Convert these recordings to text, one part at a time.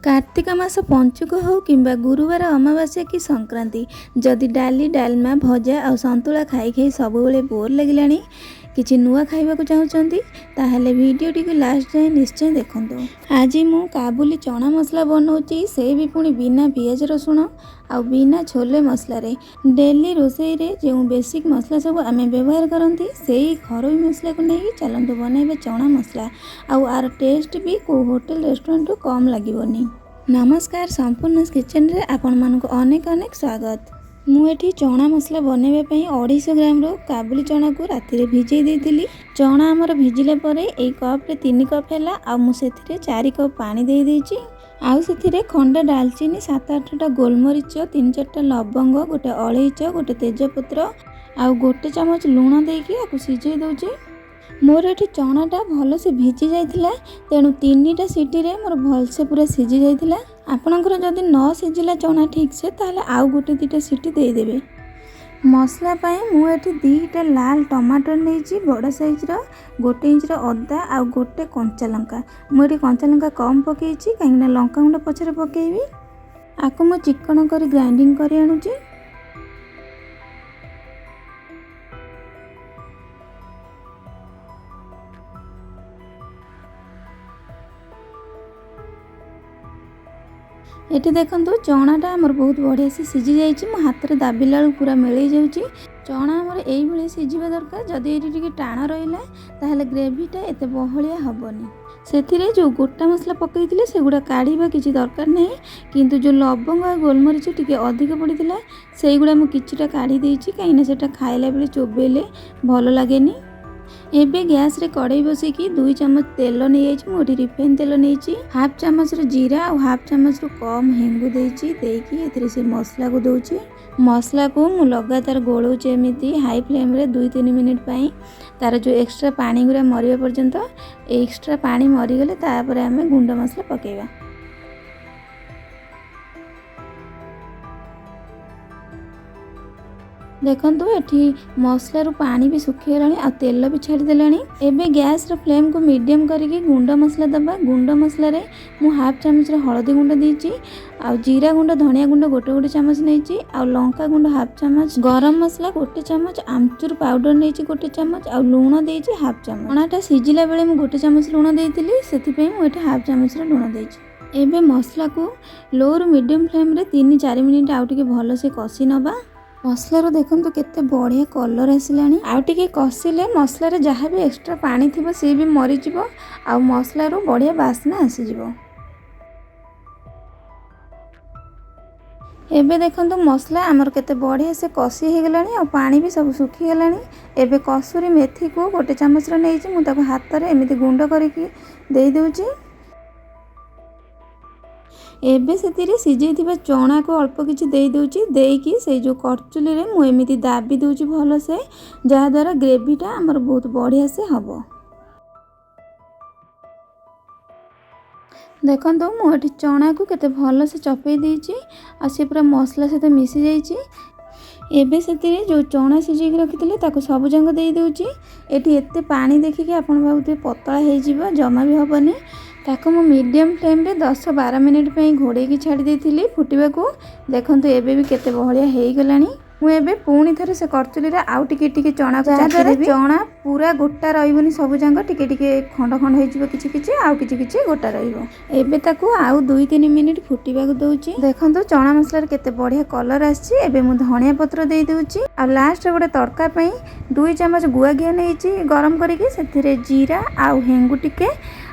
कार्तिक मास पंचुक हो कि गुरुवार अमावास्या कि संक्रांति जदि डाली डालमा भजा आ संतुला खाई खाई सबुबले बोर लगिलानी किछि नुआ खाइबाकू चाहूचंती ताहले वीडियोटी को लास्ट जाए निश्चय देखंतु। आज मु काबुली चना मसला बनाऊँगी से भी पुणी बिना पियाज रसुण आ बिना छोले मसला रे। डेली रोसई रे जो बेसिक मसला सब आम व्यवहार करती से घरोई मसला को लेकिन चलतु बनइबा चना मसला आर टेस्ट भी को होटल रेस्टोरेंट कम लगे। नमस्कार, संपूर्ण किचन रे आपण मानक अनेक अनेक स्वागत। मुझे चना मसला बनवाई 250 ग्राम काबुली चना को राति भिजई देती। चना आमर भिजिला एक कप रे 3 कप है आ मुझे 4 कप पानी दे देइछि। आउ से खंडा डालचीनी 7-8टा गोलमरीच 3-4टा लवंग गोटे अलैच गोटे तेजपत्र आउ गोटे चमच लुण देकी सिझे दौची। मोर ये चनाटा भल से भिजी जाइथिला तेणु 3टा सीटी रे मोर भल से पूरा सिझी जाइथिला। आपणकर जदि न सिझिला चना ठीक से ताहले आउ गोटे 2टा सीटी दे देबे। मसला पाई मुझे 2टा लाल टमाटर नहीं बड़ साइज रो 1 इंच अदा आ गोटे कंचा लंका। मुझे कंचा लंका कम पकई कहीं लंका गुंड पछरे पकेबी। आपको मु चिकन कर ग्राइंडिंग कर आणुची। ये देखो चनाटा आमर बहुत बढ़िया से सिझी जाइए। मो हाथ में दाबिला पूरा मिल जाऊँगी। चना आमर यही सिझा दरकार। जदि ये टाण रहा ग्रेवीटा एत बहलिया हेनी। से जो गोटा मसला पकई से गुड़ा काढ़ा किसी दरकार नहीं, किंतु जो लवंग और गोलमरीच टी अधिक पड़ता से गुड़ा मुझे किछिटा काढ़ी देइछि कहीं से खाइला बेले चोबेले भल लगेनी। एबे गैस रे कड़ाई बसैकी 2 चम्मच तेल नहीं मुझे रिफाइन तेल नहीं हाफ चम्मच जीरा और हाफ चम्मच कम हेंगु देकी से मसला को दौची। मसला को मु लगातार गोलौची एमती हाई फ्लेम रे 2-3 मिनिट पाई। तार जो एक्स्ट्रा पानी गुरा मरिया पर्यंत एक्स्ट्रा पानी मरीगले तापर आम गुंड मसला पकेबा। देखंतु एठी मसला रू पानी भी सुखीगलानी आ तेल भी छाड़देला। एबे गैस रो फ्लेम को मीडियम करके गुंड मसला दबा। गुंड मसला रे मु हाफ चम्मच हलदी गुंड देइछि आ जीरा गुंड धनिया गुंड गोटे चम्मच नहीं आ लंका गुंड हाफ चम्मच गरम मसला गोटे चम्मच आमचूर पाउडर नहीं गोटे चम्मच आ लुण देइछि हाफ चम्मच। चनाटा सिझिला बेले मु गोटे चम्मच लुण देइतिली सेति मु एठी हाफ चम्मच लुण देइछि। एबे मसला को लो रु मीडियम फ्लेम रे 3-4 मिनिट आउ टिके भलो से कसी नबा। मसलार देखो केते बढ़िया कलर आसिलानी। आउ टिके कसिले मसलार जहाँ भी एक्स्ट्रा पानी थिबो सी भी मरीजिवो आ मसलार बढ़िया बास्ना आसीजिवो। एबे देखंतु मसला आमर केते बढ़िया से कसी हो गलानी आ पानी भी सब सुखी गलानी। एबे कसुरी मेथी को गोटे चम्मच नहीं मु ताको हाथ रे एमिति गुंड करके दे देउची। एबे से सिझे चना को अल्प किछि दे दूची देकी से जो करचुली रे मु एमिति दाबी दूची भल से जहाँ द्वारा ग्रेवीटा आमर बहुत बढ़िया से हबो। देखंतु मु एठी चना को केते भल से चपई देइची आ से पूरा मसला सहित मिसी जाइची। एबे से जो चना सिझे रखिथिले ताको सब जंग दे दूची। एठी एते पानी देखिके आपण भाबुते पतला हे जिवो जमा भी हबनी। ताको मु मीडियम फ्लेम रे 10-12 मिनिट पे घोड़े की छाड़ी देथिली फुटिबा को। देखंतु एबे भी केते बढ़िया हेई गलानी। मु एबे पुणी थरे से करचुली रे आउ टिके टिके चना को चाखिदेबी। चना पूरा गोटा रहिबनी सब जांग टिके टिके खंड खंड होई जिवो किछि किछि आउ किछि किछि गोटा रहिबो। एबे ताको आउ 2-3 मिनिट फुटिबा को दउची। देखंतु चना मसला रे केते बढ़िया कलर आछि। एबे मु धनिया पत्र दे दउची आ लास्ट रे गोटे तड़का पई 2 चम्मच गुआ घिया नेइची गरम करके सेथिरे जीरा आउ हेंगु टिके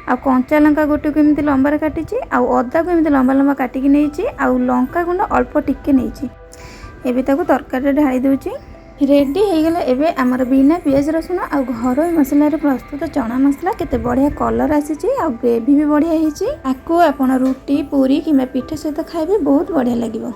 आ कंचा लंका गोटे को एमती लंबा काटी आ अदा को एमती लंबा लंबा काटिकी नहीं आ लंका गुंड अल्प टिके नहीं। एबे ताको तरकारी ढाई दूची। रेडी हो गला। एबे आमर बिना पियाज रसुण आ घरोई मसला रे प्रस्तुत चना मसला केते बढ़िया कलर आसीची आ ग्रेवी भी बढ़िया हेची। आको आपण रोटी पूरी किंबा पिठा सहित खाइबे बहुत बढ़िया लागिबो।